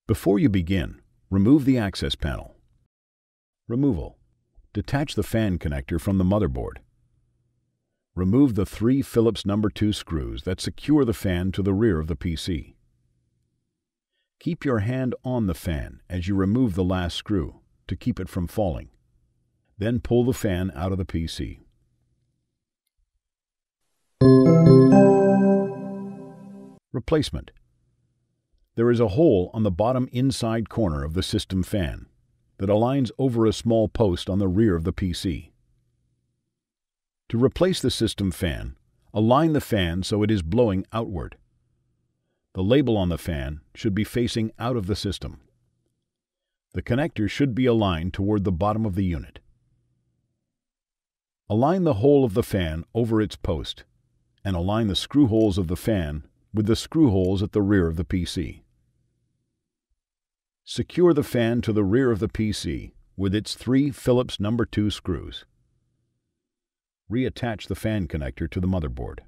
Before you begin, remove the access panel. Removal. Detach the fan connector from the motherboard. Remove the 3 Phillips No. 2 screws that secure the fan to the rear of the PC. Keep your hand on the fan as you remove the last screw to keep it from falling. Then pull the fan out of the PC. Replacement. There is a hole on the bottom inside corner of the system fan that aligns over a small post on the rear of the PC. To replace the system fan, align the fan so it is blowing outward. The label on the fan should be facing out of the system. The connector should be aligned toward the bottom of the unit. Align the hole of the fan over its post and align the screw holes of the fan with the screw holes at the rear of the PC. Secure the fan to the rear of the PC with its 3 Phillips No. 2 screws. Reattach the fan connector to the motherboard.